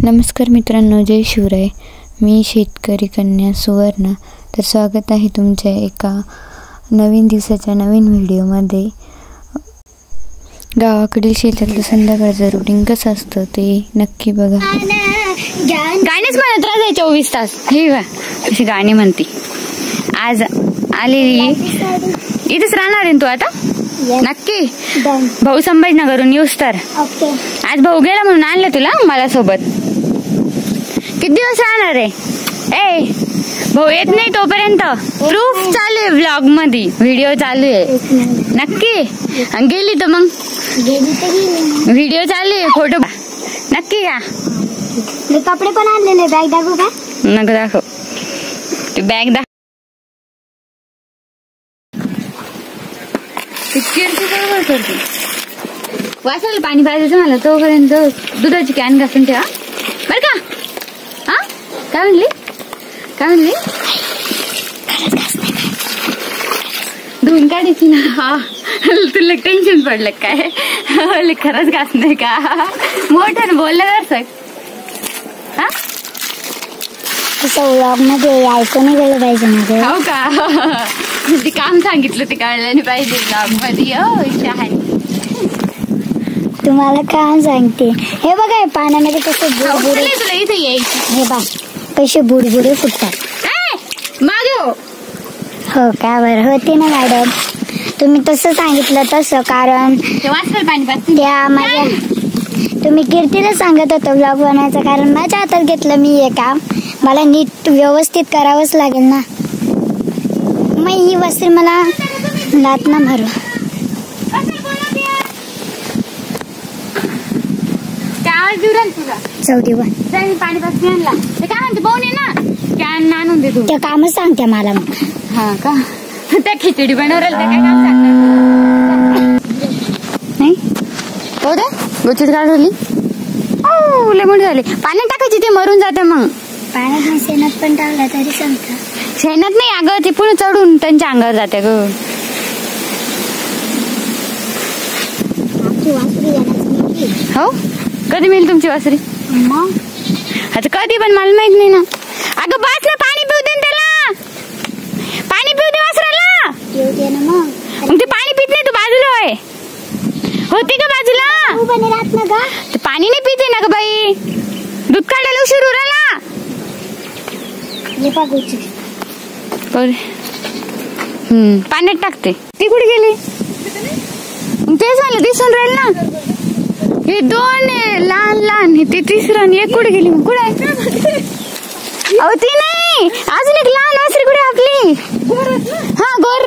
नमस्कार मित्रांनो, जय शिवराय. मी शेतकरी कन्या सुवर्ण. तर स्वागत आहे तुमच्या एका नवीन दिवसाच्या नवीन व्हिडिओमध्ये. गावाकडील शेतातलं संध्याकाळचं रुटीन कसं असतं ते नक्की बघा. गाणेच म्हणत राहायचे 24 तास. हे बा अशी गाणी म्हणते. आज आलेली इथेच राहणार आहे तू आता नक्की? भाऊ संभाजीनगरहून येऊस तर आज भाऊ गेला म्हणून आणलं तुला मला सोबत. किती दिवस राहणार आहे? ए भाऊ येत नाही तोपर्यंत प्रूफ चालू आहे, व्लॉग मध्ये व्हिडिओ चालू आहे नक्की. गेली तर मग व्हिडिओ चालू आहे, फोटो नक्की का? मी कपडे पण आणलेले. बॅग दाखवू का? नको दाखव, ती बॅग दाखव. बरोबर करते. वाचायला पाणी पाहिजे मला, तोपर्यंत दुधाची कॅन घासून ठेवा बर का? हा काय म्हणली? धुवून काढायची ना. हा तुला टेन्शन पडलं काय? खरंच घास नाही का? मोठ्यानं बोललं जर हा तसं व्लॉग मध्ये ऐकून नाही गेलं पाहिजे माझं. हो का? ते काम सांगितलं ते कळलं नाही पाहिजे व्लॉग मध्ये. हो आहे तुम्हाला काम सांगते. हे बघा पाण्यामध्ये कसे बुडबुडे, तुला इथे यायचं. हे बा कसे बुडबुडे फुटतात. मागे हो का? बरं होते ना मॅडम, तुम्ही तसं सांगितलं तसं. कारण त्या माझ्या तुम्ही कीर्तीला सांगत होता व्लॉग बनवायचं, कारण माझ्या हातात घेतलं मी हे काम. मला नीट व्यवस्थित करावंच लागेल ना. मग ही वस्त्री मला लात ना मारू. चौधीवन पाणी पासून आणला ते काय म्हणते पाहून ये ना. कॅन आणून दे तू. त्या कामच सांगते मला मग. हा का? त्या खिचडी बनवलं काय काम सांगणार नाही? हो दे गोचित काढली. ओ लय मोठी झाली. पाण्यात टाकायची, ते मरून जाते. मग पाण्यात नाही शेणात पण टाकला तरी सांगता. शेणात नाही अगं, ते पुढे चढून त्यांच्या अंगावर जाते ग. हो कधी मिळेल तुमची वासरी? मग आता कधी पण मला माहित नाही ना. अगं बस ना, पाणी पिऊ दे त्याला. पाणी पिऊ दे वासराला. येऊ दे ना मग. ते पाणी पित नाही, तू बाजूला होय. होती का बाजूला? उभं राहत ना ग. ते पाणी नाही पिते ना ग बाई. दूध काढायला उशीर उराला. पाण्यात टाकते. ती कुठे गेली? तेच मला दिसून राहील ना. हे दोन लहान लहान, हे तिसरं आणि एक कुठे गेली? मग कुठे आहे? अहो ती नाही, अजून एक लहान वासरी कुठे आपली? हा गोर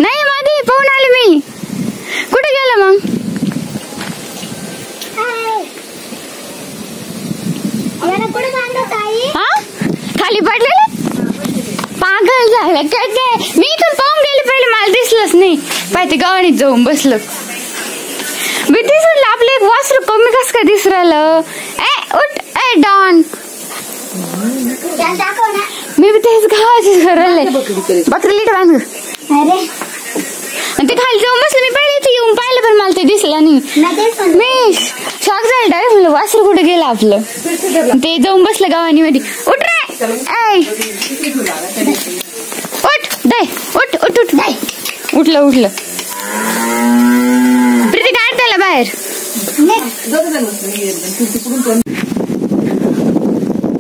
नाही, मध्ये पाहून आले मी. कुठे गेलं मग? हा खाली पडलेलं. पागल झालं काय ते? मी इथून पाहून गेले पहिले, मला दिसलंच नाही. पाहिजे गावानीत जाऊन बसलं. मी दिसलं आपलं एक वासरू कमी कस काय दिसू राहिलं? ए उठ ए डॉन. मी तेच गावाचीच घरले. बकरी लीट बांध. अरे ते खाली जाऊन बसलं. मी पहिले इथे येऊन पाहिलं पण मला ते दिसलं नाही. मी शॉक झालं डायरेक्ट. म्हणलं वासरू कुठे गेलं आपलं? ते जाऊन बसलं गावानी मध्ये. उठ रे उठ दे. उठ उठ उठ दे. उठलं. प्रीती काढ त्याला बाहेर.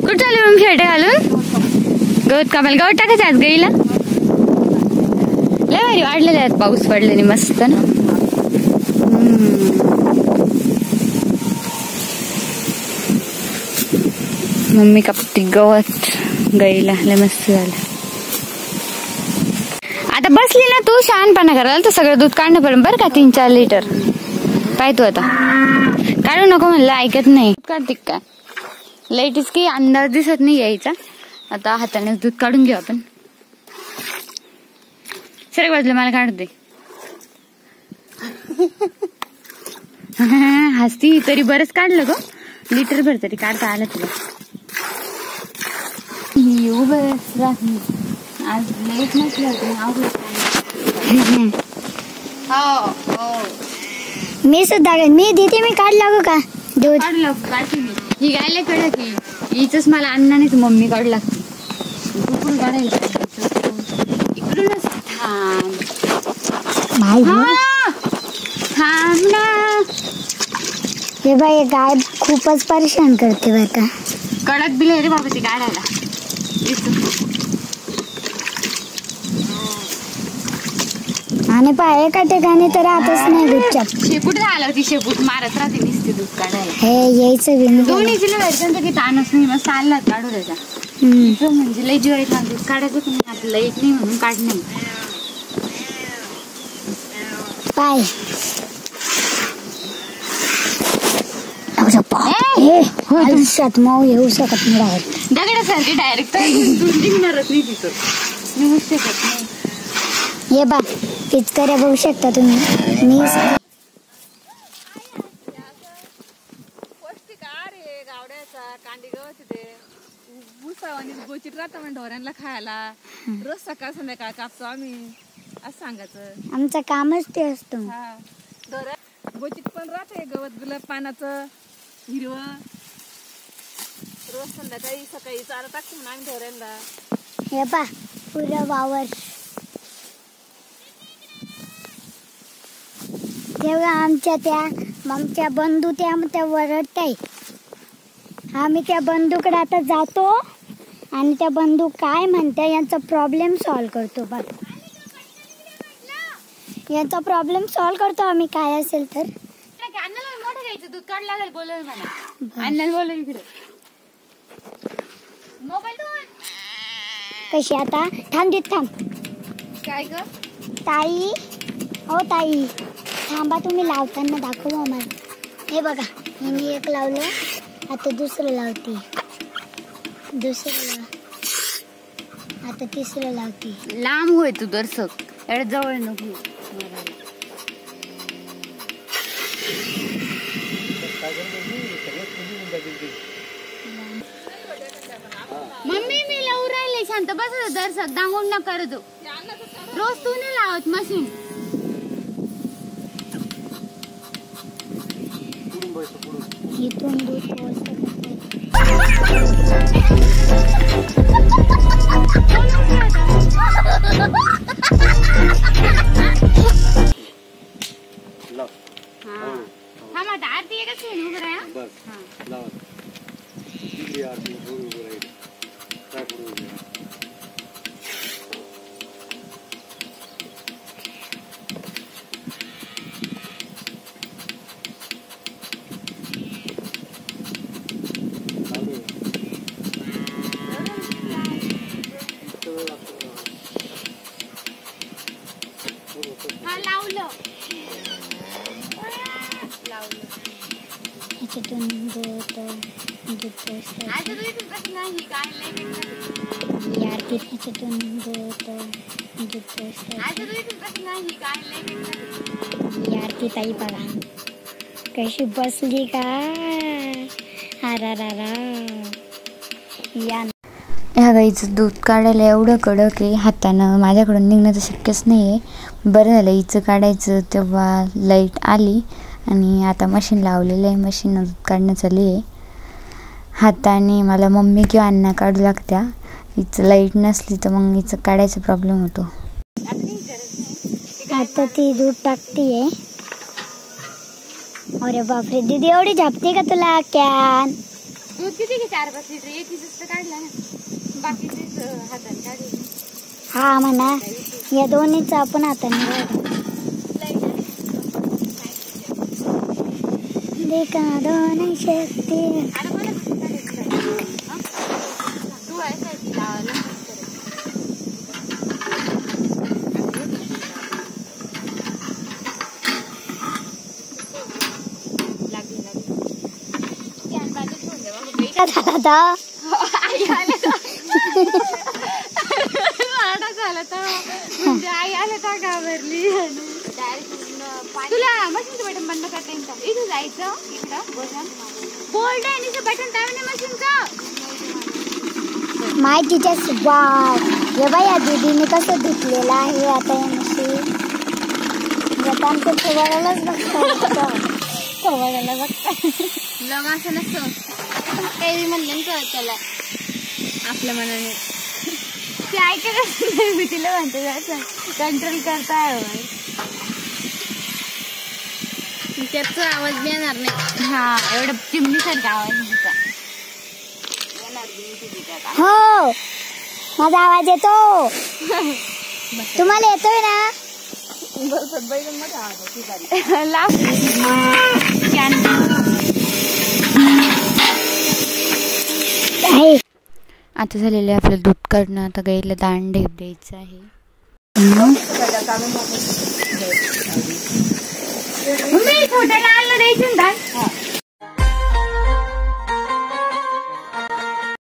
कुठं चालू मग खेळटे घालून? गवत कामाला. गवत टाकायचं आज गाईला. लय भारी वाढलेले आहेत, पाऊस पडलेली मस्त ना. मम्मी कापती गवत गाईला. लय मस्त झालं. आता बसली ना तू शहाणपणा करायला तर सगळं दूध काढणं पडेल बरं का. 3-4 लिटर पाय तू. आता काढू नको म्हणलं, ऐकत नाही. कार्तिक काय लाईटीच काही अंदाज दिसत नाही यायचा. आता हाताने दूध काढून घेऊ आपण. सर वाजलं मला काढ दे. हसती तरी बरंच काढलं ग. लिटर भर तरी काढता आलं तुला. येऊ बस आज लेट नसलं. मी सुद्धा मी दीदी मी काढ लागू का? दूध काढू लागतो काढते मी. ही गायला कडक आहे. हिच मला अन्न नाही तर मम्मी काढू लागते. कुठून काढायला इकडूनच थांब. थांब ना. हे बाई गाय खूपच परेशान करते बरं का. कडक बिल रे बाबा ती काढायला. आणि पाय एका ठिकाणी तर राहतच नाही दूधच्या. शेपूट झालं होती. शेपूट मारत राहते नुसते दूध काढायला. हे यायचं बिन दोन्ही जिल्हे व्हायचं की ताणच नाही. मस्त आला काढू द्यायचा. म्हणजे लई जीवायचं दूध काढायचं पण आपल्याला एक नाही म्हणून काढणे. पाय आयुष्यात मऊ येऊ शकत नाही डायरेक्ट. दगडासारखी डायरेक्ट दूध निघणारच नाही तिथं. निघू शकत नाही. हे बा पिचकाऱ्या बघू शकता तुम्ही. मी पौष्टिक आहार आहे गावड्याचा. कांडी गवत ते भुसा आणि गोचिट राहतं म्हणजे ढोऱ्यांना खायला. रोज सकाळ संध्याकाळ कापतो आम्ही असं सांगायचं. आमचं कामच ते असतो. हा ढोऱ्या गोचिट पण राहते. गवत गुलाब पानाचं हिरवं. रोज संध्याकाळी सकाळी चारा टाकतो म्हणून आम्ही ढोऱ्यांना. हे पा पुरं वावर. तेव्हा आमच्या बंधू त्या वरडताय. आम्ही त्या बंधूकडे आता जातो आणि त्या बंधू काय म्हणते यांचा प्रॉब्लेम सॉल्व करतो. बघ यांचा प्रॉब्लेम सॉल्व करतो आम्ही काय असेल तर. अन्नाला मोठं घ्यायचं दूध काढ लागेल. बोलव मला. अन्नाला बोलव इकडे. मोबाईल कशी आता थांब देत थांब. काय ग ताई हो ताई थांबा. तुम्ही लावताना दाखवा आम्हाला. हे बघा मी एक लावलं. आता दुसरं लावते. दुसरं लाव. आता तिसरं लावते. लांब होय तू दर्शक. एवढ्या जवळ नको. मम्मी मी लावू राहिले. शांत बस दर्शक. दांगून न कर दो. रोज तू नाही लावत मशीन. इथून दूध थांब आता आरती एकच आहे उभं राहा. बस लावा. इकडे आरती थोडी उभं राहील. काय पुढे उभं राहा. लावलं. ह्याच्यातून दूध आरती ह्याच्यातून दूध आरती ताई बघा कशी बसली का. ह्या गाईचं दूध काढायला एवढं कडक आहे. हातानं माझ्याकडून निघणं तर शक्यच नाही आहे. बरं झालं हिचं काढायचं तेव्हा लाईट आली आणि आता मशीन लावलेलं आहे. मशीननं दूध काढणं चालू आहे. हाताने मला मम्मी किंवा अण्णा काढू लागत्या. हिचं लाईट नसली तर मग हिचं काढायचा प्रॉब्लेम होतो. आता ती दूध टाकतीये. अरे बापरे दीदी एवढी झापते का तुला. कॅन दूध किती घे. 4-5 लिटर. एक हिचं काढलं ना. बाकीचीच हाताने काढली. हा म्हणा या दोन्हीच आपण हाताने देखा दोन शक्ती. तू आहे लावायला. आई आलं तर घाबरली. तुला मशीनचं बटन बंद करता येईल का. इथं जायचं. इकडं बोल्ड आहे बटन दाबणे मशीनचं. माहितीच्या वाव. हे बाई या दीदीने कसं धुतलेलं आहे आता या मशीन. जपान ते वळायलाच बघता. ब्लॉग असं नसतं काही म्हणलं ना त्याला आपल्या मनाने ते ऐकतच नाही. मी तिला म्हणते असं कंट्रोल करताय त्याचा आवाज बी येणार नाही. हा एवढं चिमणीसारखा आवाज तिचा हो माझा आवाज येतो. तुम्हाला येतोय ना? आता झालेलं आहे आपलं दूध काढणं. आता गाईला दाण ढेप द्यायचं आहे. छोट्याला आणलं द्यायचं ना.